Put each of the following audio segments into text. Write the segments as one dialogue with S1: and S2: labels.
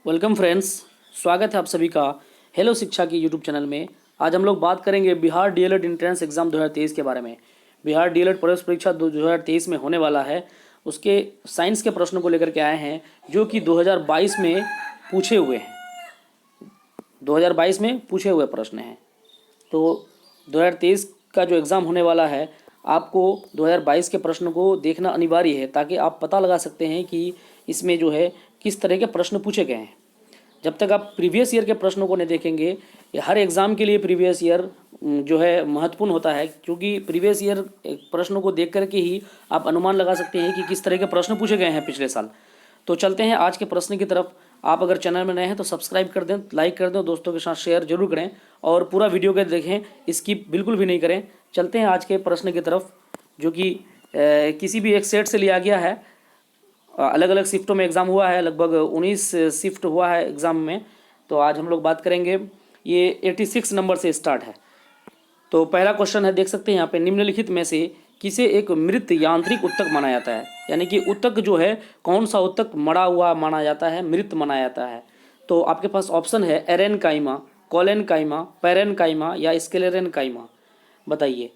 S1: Welcome friends, स्वागत है आप सभी का हेलो शिक्षा की यूट्यूब चैनल में। आज हम लोग बात करेंगे बिहार डीएलएड एंट्रेंस एग्जाम 2023 के बारे में। बिहार डीएलएड प्रवेश परीक्षा 2023 में होने वाला है, उसके साइंस के प्रश्नों को लेकर के आए हैं जो कि 2022 में पूछे हुए हैं। 2022 में पूछे हुए प्रश्न हैं। तो 2023 का जो एग्ज़ाम होने वाला है, आपको 2022 के प्रश्न को देखना अनिवार्य है ताकि आप पता लगा सकते हैं कि इसमें जो है किस तरह के प्रश्न पूछे गए हैं। जब तक आप प्रीवियस ईयर के प्रश्नों को नहीं देखेंगे, हर एग्ज़ाम के लिए प्रीवियस ईयर जो है महत्वपूर्ण होता है, क्योंकि प्रीवियस ईयर प्रश्नों को देख करके ही आप अनुमान लगा सकते हैं कि किस तरह के प्रश्न पूछे गए हैं पिछले साल। तो चलते हैं आज के प्रश्न की तरफ। आप अगर चैनल में नए हैं तो सब्सक्राइब कर दें, लाइक कर दें, दोस्तों के साथ शेयर जरूर करें और पूरा वीडियो को देखें, स्किप बिल्कुल भी नहीं करें। चलते हैं आज के प्रश्न की तरफ, जो कि किसी भी एक सेट से लिया गया है। अलग अलग शिफ्टों में एग्ज़ाम हुआ है, लगभग 19 शिफ्ट हुआ है एग्ज़ाम में। तो आज हम लोग बात करेंगे, ये 86 नंबर से स्टार्ट है। तो पहला क्वेश्चन है, देख सकते हैं यहाँ पे, निम्नलिखित में से किसे एक मृत यांत्रिक उत्तक माना जाता है। यानी कि उत्तक जो है, कौन सा उत्तक मरा हुआ माना जाता है, मृत माना जाता है। तो आपके पास ऑप्शन है एरेनकाइमा, कोलेनकाइमा, पेरेनकाइमा या स्क्लेरेनकाइमा। बताइए।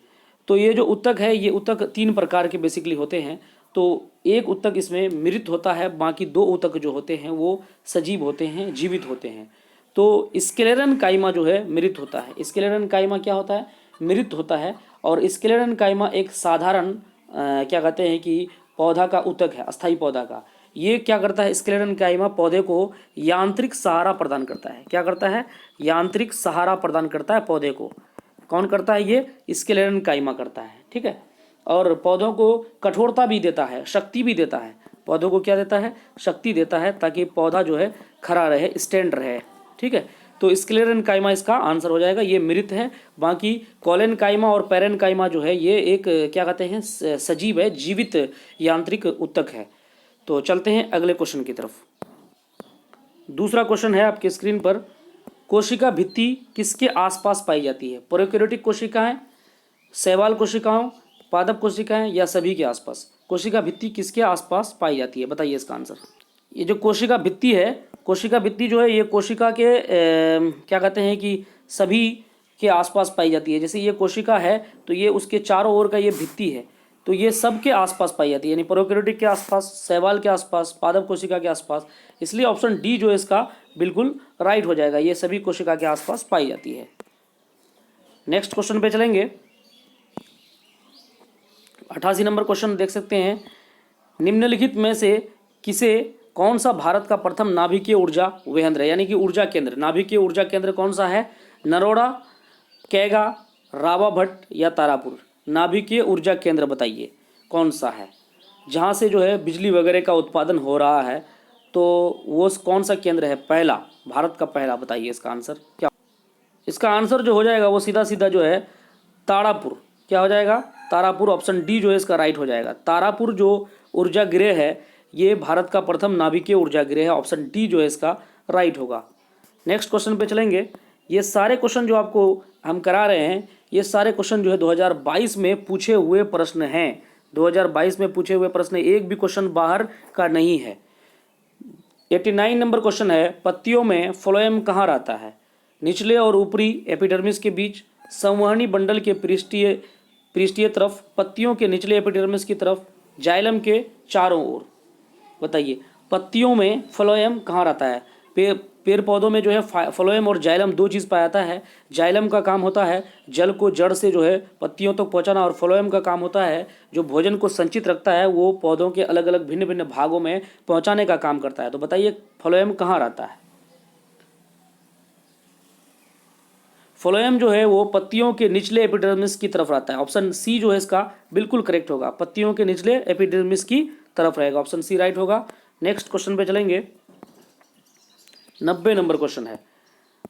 S1: तो ये जो उत्तक है, ये उत्तक 3 प्रकार के बेसिकली होते हैं। तो एक उत्तक इसमें मृत होता है, बाकी 2 उत्तक जो होते हैं वो सजीव होते हैं, जीवित होते हैं। तो स्क्लेरेनकाइमा जो है मृत होता है। स्क्लेरेनकाइमा क्या होता है? मृत होता है। और स्क्लेरेनकाइमा एक साधारण क्या कहते हैं कि पौधा का उत्तक है, अस्थायी पौधा का। ये क्या करता है? स्क्लेरेनकाइमा पौधे को यांत्रिक सहारा प्रदान करता है। क्या करता है? यांत्रिक सहारा प्रदान करता है पौधे को। कौन करता है? ये स्क्लेरेनकाइमा करता है। ठीक है। और पौधों को कठोरता भी देता है, शक्ति भी देता है। पौधों को क्या देता है? शक्ति देता है, ताकि पौधा जो है खड़ा रहे, स्टैंड रहे। ठीक है। तो स्क्लेरेनकाइमा इसका आंसर हो जाएगा, ये मृत है। बाकी कोलेनकाइमा और पेरेनकाइमा जो है, ये एक क्या कहते हैं, सजीव है, जीवित यांत्रिक उत्तक है। तो चलते हैं अगले क्वेश्चन की तरफ। दूसरा क्वेश्चन है आपके स्क्रीन पर, कोशिका भित्ति किसके आसपास पाई जाती है? प्रोकैरियोटिक कोशिकाएं, शैवाल कोशिकाओं, पादप कोशिकाएं या सभी के आसपास? कोशिका भित्ति किसके आसपास पाई जाती है? बताइए इसका आंसर। ये जो कोशिका भित्ति है, कोशिका भित्ति जो है, ये कोशिका के क्या कहते हैं कि सभी के आसपास पाई जाती है। जैसे ये कोशिका है तो ये उसके चारों ओर का ये भित्ति है, तो ये सब के आसपास पाई जाती है। यानी प्रोकैरियोटिक के आसपास, शैवाल के आसपास, पादप कोशिका के आसपास। इसलिए ऑप्शन डी जो है इसका बिल्कुल राइट हो जाएगा, ये सभी कोशिका के आसपास पाई जाती है। नेक्स्ट क्वेश्चन पे चलेंगे। 88 नंबर क्वेश्चन देख सकते हैं, निम्नलिखित में से किसे, कौन सा भारत का प्रथम नाभिकीय ऊर्जा वेहेंद्र है? यानी कि ऊर्जा केंद्र, नाभिकीय ऊर्जा केंद्र कौन सा है? नरोड़ा, कैगा, रावाभट्ट या तारापुर? नाभिकीय ऊर्जा केंद्र बताइए कौन सा है, जहाँ से जो है बिजली वगैरह का उत्पादन हो रहा है। तो वो कौन सा केंद्र है? पहला, भारत का पहला। बताइए इसका आंसर क्या? इसका आंसर जो हो जाएगा वो सीधा सीधा जो है तारापुर। क्या हो जाएगा? तारापुर। ऑप्शन डी जो है इसका राइट हो जाएगा। तारापुर जो ऊर्जा गृह है, ये भारत का प्रथम नाभिकीय ऊर्जा गृह है। ऑप्शन डी जो है इसका राइट होगा। नेक्स्ट क्वेश्चन पे चलेंगे। ये सारे क्वेश्चन जो आपको हम करा रहे हैं, ये सारे क्वेश्चन जो है 2022 में पूछे हुए प्रश्न हैं। 2022 में पूछे हुए प्रश्न, एक भी क्वेश्चन बाहर का नहीं है। 89 नंबर क्वेश्चन है, पत्तियों में फ्लोएम कहाँ रहता है? निचले और ऊपरी एपिडर्मिस के बीच, संवहनी बंडल के पृष्ठीय तरफ, पत्तियों के निचले एपिडर्मिस की तरफ, जाइलम के चारों ओर? बताइए, पत्तियों में फ्लोएम कहाँ रहता है? पेड़ पौधों में जो है फ्लोएम और जाइलम 2 चीज़ पाया जाता है। जाइलम का काम होता है जल को जड़ से जो है पत्तियों तक पहुँचाना, और फ्लोएम का काम होता है जो भोजन को संचित रखता है, वो पौधों के अलग अलग भिन्न भिन्न भागों में पहुँचाने का काम करता है। तो बताइए फ्लोएम कहाँ रहता है? फ्लोएम जो है वो पत्तियों के निचले एपिडर्मिस की तरफ रहता है। ऑप्शन सी जो है इसका बिल्कुल करेक्ट होगा, पत्तियों के निचले एपिडर्मिस की तरफ रहेगा। ऑप्शन सी राइट होगा। नेक्स्ट क्वेश्चन पे चलेंगे। 90 नंबर क्वेश्चन है,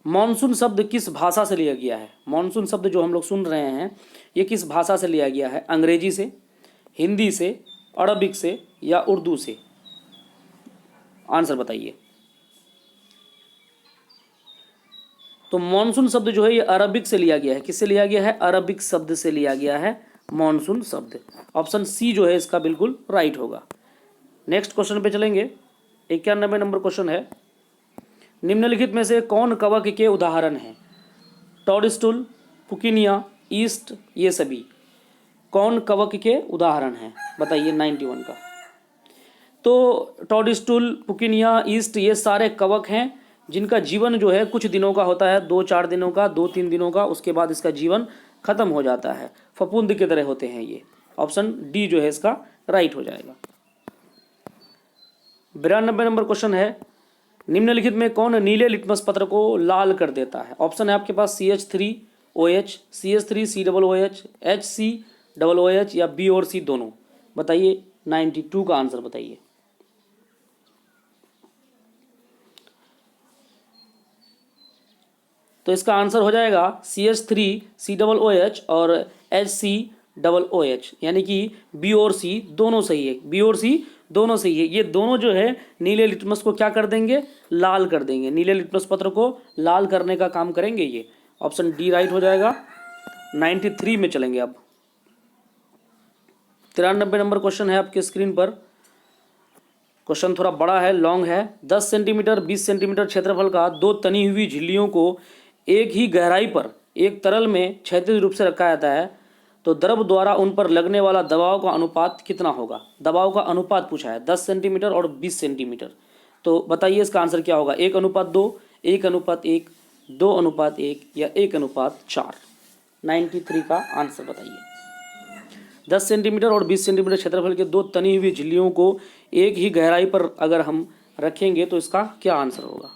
S1: मॉनसून शब्द किस भाषा से लिया गया है? मॉनसून शब्द जो हम लोग सुन रहे हैं, ये किस भाषा से लिया गया है? अंग्रेजी से, हिंदी से, अरबिक से या उर्दू से? आंसर बताइए। तो मॉनसून शब्द जो है ये अरबिक से लिया गया है। किससे लिया गया है? अरबिक शब्द से लिया गया है मॉनसून शब्द। ऑप्शन सी जो है इसका बिल्कुल राइट होगा। नेक्स्ट क्वेश्चन पे चलेंगे। 91 नंबर क्वेश्चन है, निम्नलिखित में से कौन कवक के उदाहरण हैं? टॉडस्टूल, पुकिनिया, ईस्ट, ये सभी कौन कवक के उदाहरण हैं? बताइए 91 का। तो टॉडस्टूल, पुकिनिया, ईस्ट ये सारे कवक हैं जिनका जीवन जो है कुछ दिनों का होता है, 2-4 दिनों का, 2-3 दिनों का, उसके बाद इसका जीवन खत्म हो जाता है। फफूंद की तरह होते हैं ये। ऑप्शन डी जो है इसका राइट हो जाएगा। 92 नंबर क्वेश्चन है, निम्नलिखित में कौन नीले लिटमस पत्र को लाल कर देता है? ऑप्शन है आपके पास CH3OH, CH3COOH, HCOOH या बी और सी दोनों। बताइए 92 का आंसर बताइए। तो इसका आंसर हो जाएगा CH3COOH और HCOOH, यानी कि बी और सी दोनों सही है। बी और सी दोनों सही है। ये दोनों जो है नीले लिटमस को क्या कर देंगे? लाल कर देंगे। नीले लिटमस पत्र को लाल करने का काम करेंगे ये। ऑप्शन डी राइट हो जाएगा। 93 में चलेंगे अब। 93 नंबर क्वेश्चन है आपके स्क्रीन पर। क्वेश्चन थोड़ा बड़ा है, लॉन्ग है। 10 सेंटीमीटर 20 सेंटीमीटर क्षेत्रफल का 2 तनी हुई झिल्लियों को एक ही गहराई पर एक तरल में क्षैतिज रूप से रखा जाता है, तो द्रव द्वारा उन पर लगने वाला दबाव का अनुपात कितना होगा? दबाव का अनुपात पूछा है, 10 सेंटीमीटर और 20 सेंटीमीटर। तो बताइए इसका आंसर क्या होगा? 1:2, 1:1, 2:1 या 1:4। 93 का आंसर बताइए। 10 सेंटीमीटर और 20 सेंटीमीटर क्षेत्रफल के 2 तनी हुई झिल्लियों को एक ही गहराई पर अगर हम रखेंगे तो इसका क्या आंसर होगा?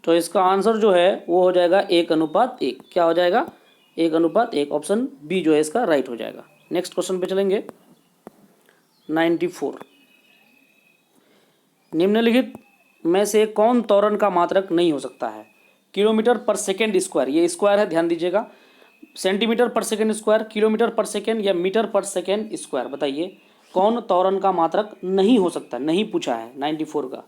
S1: तो इसका आंसर जो है वो हो जाएगा 1:1। क्या हो जाएगा? 1:1। ऑप्शन बी जो है इसका राइट हो जाएगा। नेक्स्ट क्वेश्चन पे चलेंगे। 94, निम्नलिखित में से कौन त्वरण का मात्रक नहीं हो सकता है? किलोमीटर पर सेकेंड स्क्वायर, ये स्क्वायर है ध्यान दीजिएगा। सेंटीमीटर पर सेकेंड स्क्वायर, किलोमीटर पर सेकेंड या मीटर पर सेकेंड स्क्वायर। बताइए कौन त्वरण का मात्रक नहीं हो सकता? नहीं पूछा है 94 का।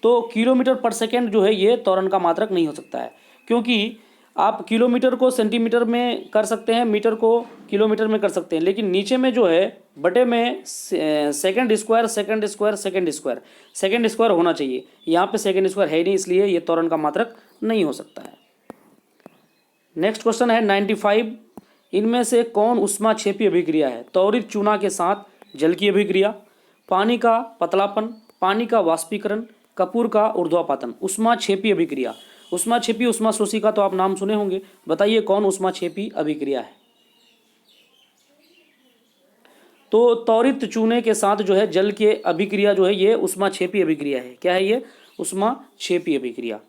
S1: तो किलोमीटर पर सेकेंड जो है ये त्वरण का मात्रक नहीं हो सकता है, क्योंकि आप किलोमीटर को सेंटीमीटर में कर सकते हैं, मीटर को किलोमीटर में कर सकते हैं, लेकिन नीचे में जो है बटे में second square second square second square second square होना चाहिए। यहाँ पे सेकंड स्क्वायर है ही नहीं, इसलिए ये त्वरण का मात्रक नहीं हो सकता है। नेक्स्ट क्वेश्चन है 95, इनमें से कौन ऊष्माक्षेपी अभिक्रिया है? त्वरित चूना के साथ जल की अभिक्रिया, पानी का पतलापन, पानी का वाष्पीकरण, कपूर का ऊर्ध्वापातन। ऊष्माक्षेपी अभिक्रिया, ऊष्माक्षेपी ऊष्माशोषी का तो आप नाम सुने होंगे। बताइए कौन ऊष्माक्षेपी अभिक्रिया है? तो त्वरित चूने के साथ जो है जल के अभिक्रिया जो है ये ऊष्माक्षेपी अभिक्रिया है। क्या है ये? ऊष्माक्षेपी अभिक्रिया।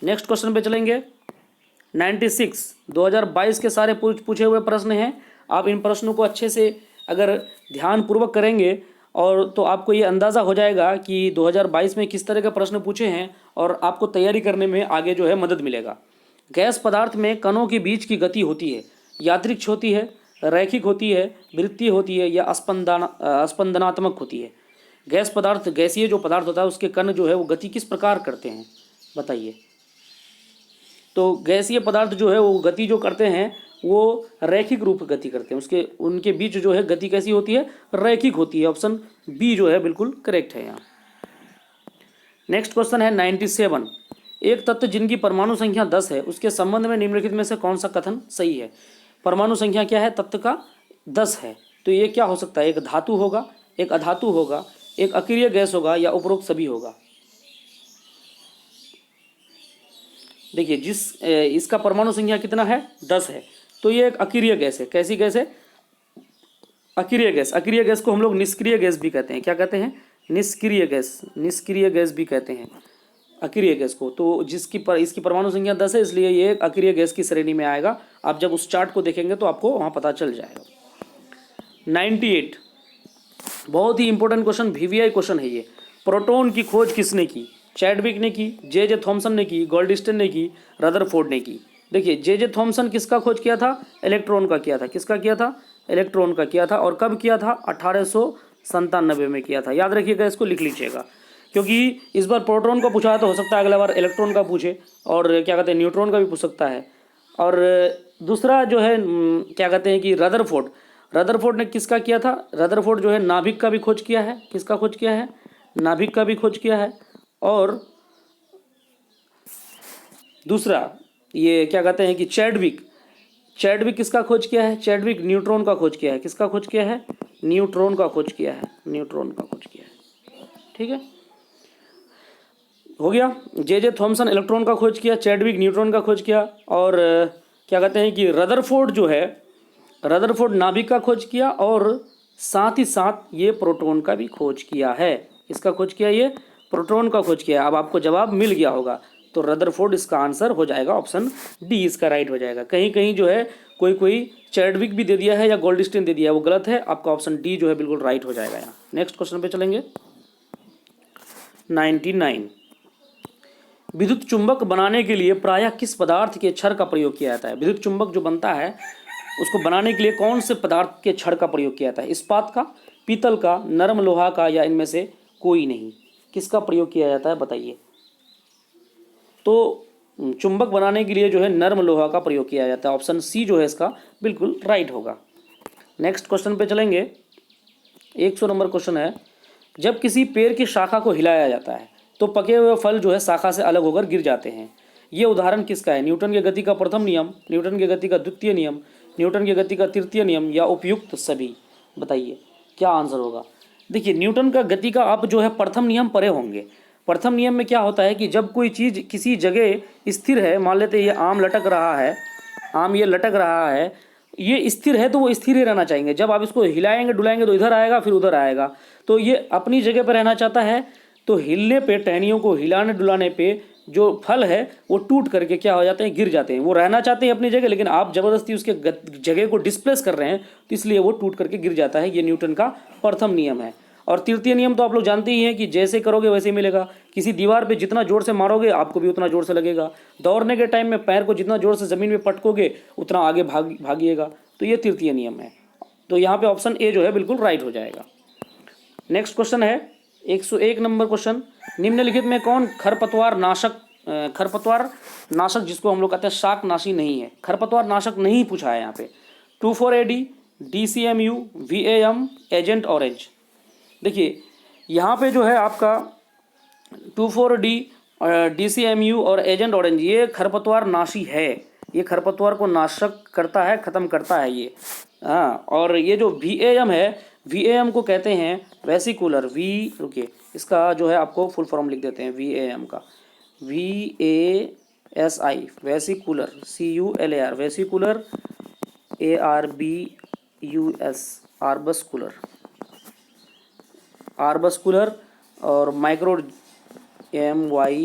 S1: नेक्स्ट क्वेश्चन पे चलेंगे। 96, 2022 के सारे पूछे हुए प्रश्न हैं। आप इन प्रश्नों को अच्छे से अगर ध्यानपूर्वक करेंगे और तो आपको ये अंदाज़ा हो जाएगा कि 2022 में किस तरह के प्रश्न पूछे हैं और आपको तैयारी करने में आगे जो है मदद मिलेगा। गैस पदार्थ में कणों के बीच की गति होती है, यादृच्छिक होती है, रैखिक होती है, वृत्तीय होती है या स्पंदनात्मक होती है? गैस पदार्थ, गैसीय जो पदार्थ होता है उसके कण जो है वो गति किस प्रकार करते हैं? बताइए। तो गैसीय पदार्थ जो है वो गति जो करते हैं वो रैखिक रूप गति करते हैं, उसके उनके बीच जो है गति कैसी होती है? रैखिक होती है। ऑप्शन बी जो है बिल्कुल करेक्ट है यहाँ। नेक्स्ट क्वेश्चन है 97, एक तत्व जिनकी परमाणु संख्या 10 है उसके संबंध में निम्नलिखित में से कौन सा कथन सही है? परमाणु संख्या क्या है? तत्व का 10 है, तो ये क्या हो सकता है? एक धातु होगा, एक अधातु होगा, एक अक्रिय गैस होगा या उपरोक्त सभी होगा? देखिए इसका परमाणु संख्या कितना है? 10 है, तो ये एक अक्रिय गैस है। कैसी गैस है? अक्रिय गैस। अक्रिय गैस को हम लोग निष्क्रिय गैस भी कहते हैं। क्या कहते हैं? निष्क्रिय गैस। निष्क्रिय गैस भी कहते हैं अक्रिय गैस को। तो इसकी परमाणु संख्या 10 है, इसलिए ये एक अक्रिय गैस की श्रेणी में आएगा। आप जब उस चार्ट को देखेंगे तो आपको वहाँ पता चल जाएगा। 98, बहुत ही इंपॉर्टेंट क्वेश्चन, VVI क्वेश्चन है ये। प्रोटॉन की खोज किसने की? चैडविक ने की, जे थॉमसन ने की, गोल्डस्टिन ने की, रदरफोर्ड ने की। देखिए जे थॉमसन किसका खोज किया था? इलेक्ट्रॉन का किया था। किसका किया था? इलेक्ट्रॉन का किया था। और कब किया था? 1897 में किया था। याद रखिएगा, इसको लिख लीजिएगा, क्योंकि इस बार प्रोटॉन का पूछा है तो हो सकता है अगला बार इलेक्ट्रॉन का पूछे, और क्या कहते हैं न्यूट्रॉन का भी पूछ सकता है। और दूसरा जो है क्या कहते हैं कि रदरफोर्ड ने किसका किया था? रदरफोर्ड जो है नाभिक का भी खोज किया है। किसका खोज किया है? नाभिक का भी खोज किया है। और दूसरा ये क्या कहते हैं कि चैडविक किसका खोज किया है? चैडविक न्यूट्रॉन का खोज किया है। किसका खोज किया है? न्यूट्रॉन का खोज किया है। न्यूट्रॉन का खोज किया है। ठीक है, हो गया। जे थॉमसन इलेक्ट्रॉन का खोज किया, चैडविक न्यूट्रॉन का खोज किया, और क्या कहते हैं कि रदरफोर्ड जो है, रदरफोर्ड नाभिक का खोज किया, और साथ ही साथ ये प्रोटॉन का भी खोज किया है। इसका खोज किया, ये प्रोटॉन का खोज किया। अब आपको जवाब मिल गया होगा, तो रदरफोर्ड इसका आंसर हो जाएगा, ऑप्शन डी इसका राइट हो जाएगा। कहीं कहीं जो है कोई चैडविक भी दे दिया है या गोल्डस्टीन दे दिया है, वो गलत है। आपका ऑप्शन डी जो है बिल्कुल राइट हो जाएगा यहाँ। नेक्स्ट क्वेश्चन पे चलेंगे। 99, विद्युत चुंबक बनाने के लिए प्रायः किस पदार्थ के क्षार का प्रयोग किया जाता है? विद्युत चुंबक जो बनता है उसको बनाने के लिए कौन से पदार्थ के क्षार का प्रयोग किया जाता है? इस्पात का, पीतल का, नरम लोहा का, या इनमें से कोई नहीं? किसका प्रयोग किया जाता है बताइए? तो चुंबक बनाने के लिए जो है नरम लोहा का प्रयोग किया जाता है। ऑप्शन सी जो है इसका बिल्कुल राइट होगा। नेक्स्ट क्वेश्चन पे चलेंगे। 100 नंबर क्वेश्चन है, जब किसी पेड़ की शाखा को हिलाया जाता है तो पके हुए फल जो है शाखा से अलग होकर गिर जाते हैं। ये उदाहरण किसका है? न्यूटन की गति का प्रथम नियम, न्यूटन की गति का द्वितीय नियम, न्यूटन की गति का तृतीय नियम, या उपयुक्त सभी? बताइए क्या आंसर होगा। देखिए, न्यूटन का गति का आप जो है प्रथम नियम पढ़े होंगे। प्रथम नियम में क्या होता है कि जब कोई चीज़ किसी जगह स्थिर है, मान लेते ये आम लटक रहा है, आम ये लटक रहा है, ये स्थिर है तो वो स्थिर ही रहना चाहेंगे। जब आप इसको हिलाएंगे डुलाएंगे तो इधर आएगा फिर उधर आएगा, तो ये अपनी जगह पर रहना चाहता है। तो हिलने पे, टहनियों को हिलाने डुलाने पे जो फल है वो टूट करके क्या हो जाते हैं? गिर जाते हैं। वो रहना चाहते हैं अपनी जगह, लेकिन आप जबरदस्ती उसके जगह को डिस्प्लेस कर रहे हैं, तो इसलिए वो टूट करके गिर जाता है। ये न्यूटन का प्रथम नियम है। और तृतीय नियम तो आप लोग जानते ही हैं कि जैसे करोगे वैसे ही मिलेगा। किसी दीवार पे जितना जोर से मारोगे आपको भी उतना जोर से लगेगा। दौड़ने के टाइम में पैर को जितना जोर से ज़मीन में पटकोगे उतना आगे भागिएगा। तो ये तृतीय नियम है। तो यहाँ पे ऑप्शन ए जो है बिल्कुल राइट हो जाएगा। नेक्स्ट क्वेश्चन है 101 नंबर क्वेश्चन, निम्नलिखित में कौन खरपतवार नाशक जिसको हम लोग कहते हैं शाकनाशी नहीं है? खरपतवार नाशक नहीं पूछा है यहाँ पे। 24AD, DCMU, VAM, agent orange. देखिए यहाँ पे जो है आपका 24D, DCMU और एजेंट ऑरेंज, ये खरपतवार नाशी है। ये खरपतवार को नाशक करता है, ख़त्म करता है ये। हाँ, और ये जो VAM है, VAM को कहते हैं वेसिकुलर, रुकिए इसका जो है आपको फुल फॉर्म लिख देते हैं VAM का। VASI vesicular, CULAR vesicular, ARBUS आर्बस्कुलर, और माइक्रो CORRHIZA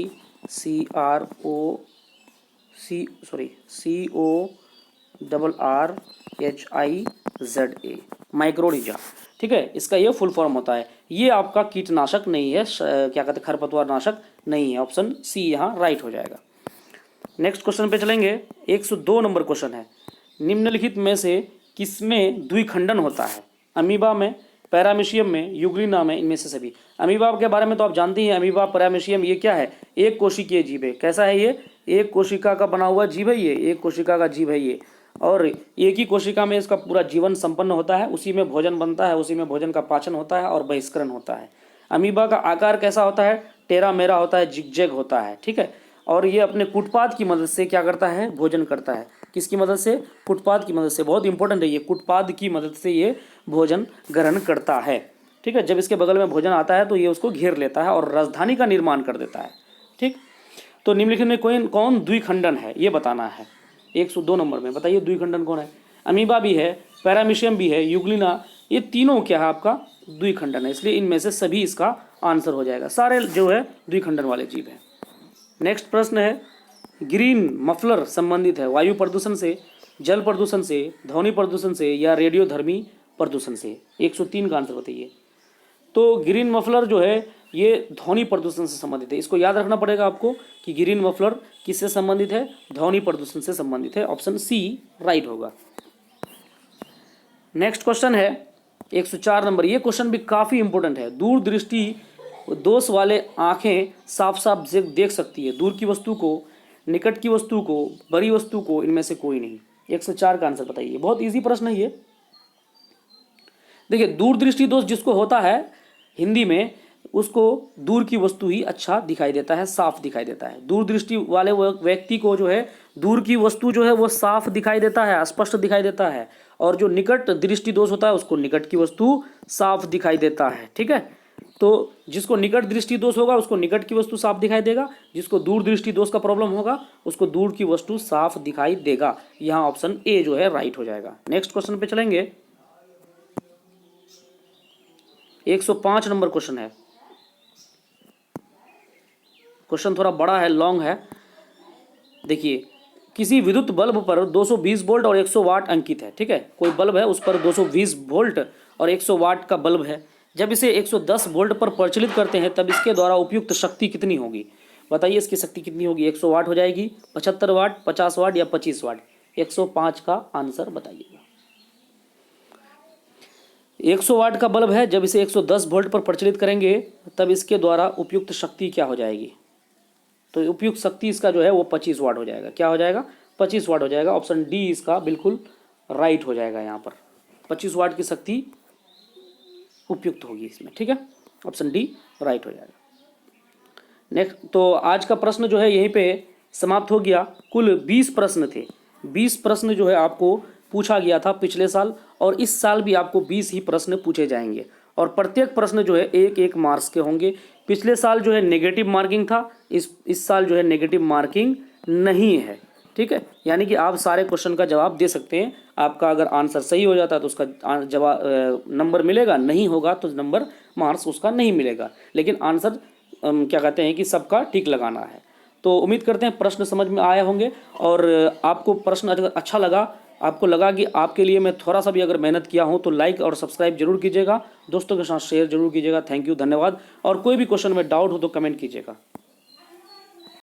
S1: माइक्रोरिजा। ठीक है, इसका ये फुल फॉर्म होता है। ये आपका कीटनाशक नहीं है, क्या कहते हैं, खरपतवार नाशक नहीं है। ऑप्शन सी यहाँ राइट हो जाएगा। नेक्स्ट क्वेश्चन पे चलेंगे। 102 नंबर क्वेश्चन है, निम्नलिखित में से किसमें द्विखंडन होता है? अमीबा में, पैरामीशियम में, यूग्लिना में, इनमें से सभी। अमीबा के बारे में तो आप जानते ही हैं। अमीबा, पैरामीशियम, ये क्या है? एक कोशिकीय जीव है। कैसा है ये? एक कोशिका का बना हुआ जीव है ये, एक कोशिका का जीव है ये। और एक ही कोशिका में इसका पूरा जीवन संपन्न होता है, उसी में भोजन बनता है, उसी में भोजन का पाचन होता है और बहिष्करण होता है। अमीबा का आकार कैसा होता है? टेरा मेरा होता है, जिगजैग होता है। ठीक है, और ये अपने कुटपाद की मदद से क्या करता है? भोजन करता है। किसकी मदद से? कुटपाद की मदद से। बहुत इंपॉर्टेंट है ये, कुटपाद की मदद से ये भोजन ग्रहण करता है। ठीक है, जब इसके बगल में भोजन आता है तो ये उसको घेर लेता है और राजधानी का निर्माण कर देता है। ठीक, तो निम्नलिखित में कौन द्विखंडन है ये बताना है। 102 नंबर में बताइए द्विखंडन कौन है? अमीबा भी है, पैरामीशियम भी है, यूग्लिना, ये तीनों क्या है आपका? द्विखंडन है। इसलिए इनमें से सभी इसका आंसर हो जाएगा। सारे जो है द्विखंडन वाले जीव हैं। नेक्स्ट प्रश्न है, ग्रीन मफलर संबंधित है वायु प्रदूषण से, जल प्रदूषण से, ध्वनि प्रदूषण से, या रेडियोधर्मी प्रदूषण से? 103 का आंसर बताइए। तो ग्रीन मफलर जो है ये ध्वनि प्रदूषण से संबंधित है। इसको याद रखना पड़ेगा आपको कि ग्रीन मफलर किससे संबंधित है? ध्वनि प्रदूषण से संबंधित है। ऑप्शन सी राइट होगा। नेक्स्ट क्वेश्चन है 104 नंबर। ये क्वेश्चन भी काफ़ी इंपॉर्टेंट है। दूरदृष्टि दोष वाले आंखें साफ साफ देख सकती है दूर की वस्तु को, निकट की वस्तु को, बड़ी वस्तु को, इनमें से कोई नहीं। 104 का आंसर बताइए। बहुत इजी प्रश्न है ये। देखिए दूरदृष्टि दोष जिसको होता है हिंदी में, उसको दूर की वस्तु ही अच्छा दिखाई देता है, साफ दिखाई देता है। दूरदृष्टि वाले व्यक्ति को जो है दूर की वस्तु जो है वो साफ दिखाई देता है, स्पष्ट दिखाई देता है। और जो निकट दृष्टि दोष होता है उसको निकट की वस्तु साफ दिखाई देता है। ठीक है, तो जिसको निकट दृष्टि दोष होगा उसको निकट की वस्तु साफ दिखाई देगा, जिसको दूर दृष्टि दोष का प्रॉब्लम होगा उसको दूर की वस्तु साफ दिखाई देगा। यहाँ ऑप्शन ए जो है राइट हो जाएगा। नेक्स्ट क्वेश्चन पे चलेंगे। 105 नंबर क्वेश्चन है। क्वेश्चन थोड़ा बड़ा है, लॉन्ग है। देखिए, किसी विद्युत बल्ब पर 220 वोल्ट और 100 वाट अंकित है। ठीक है, कोई बल्ब है उस पर 220 वोल्ट और 100 वाट का बल्ब है। जब इसे 110 वोल्ट पर प्रचलित करते हैं तब इसके द्वारा उपयुक्त शक्ति कितनी होगी? बताइए इसकी शक्ति कितनी होगी? 100 वाट हो जाएगी, 75 वाट, 50 वाट या 25 वाट? 105 का आंसर बताइएगा। 100 वाट का बल्ब है, जब इसे 110 वोल्ट पर प्रचलित करेंगे तब इसके द्वारा उपयुक्त शक्ति क्या हो जाएगी? तो उपयुक्त शक्ति इसका जो है वो 25 वाट हो जाएगा। क्या हो जाएगा? 25 वाट हो जाएगा। ऑप्शन डी इसका बिल्कुल राइट हो जाएगा। यहाँ पर 25 वाट की शक्ति उपयुक्त होगी इसमें। ठीक है, ऑप्शन डी राइट हो जाएगा। नेक्स्ट, तो आज का प्रश्न जो है यहीं पे समाप्त हो गया। कुल 20 प्रश्न थे। 20 प्रश्न जो है आपको पूछा गया था पिछले साल, और इस साल भी आपको 20 ही प्रश्न पूछे जाएंगे, और प्रत्येक प्रश्न जो है 1-1 मार्क्स के होंगे। पिछले साल जो है नेगेटिव मार्किंग था, इस साल जो है नेगेटिव मार्किंग नहीं है। ठीक है, यानी कि आप सारे क्वेश्चन का जवाब दे सकते हैं। आपका अगर आंसर सही हो जाता है तो उसका जवाब नंबर मिलेगा, नहीं होगा तो नंबर मार्क्स उसका नहीं मिलेगा। लेकिन आंसर क्या कहते हैं कि सबका ठीक लगाना है। तो उम्मीद करते हैं प्रश्न समझ में आए होंगे, और आपको प्रश्न अगर अच्छा लगा, आपको लगा कि आपके लिए मैं थोड़ा सा भी अगर मेहनत किया हूं, तो लाइक और सब्सक्राइब जरूर कीजिएगा, दोस्तों के साथ शेयर जरूर कीजिएगा। थैंक यू, धन्यवाद। और कोई भी क्वेश्चन में डाउट हो तो कमेंट कीजिएगा।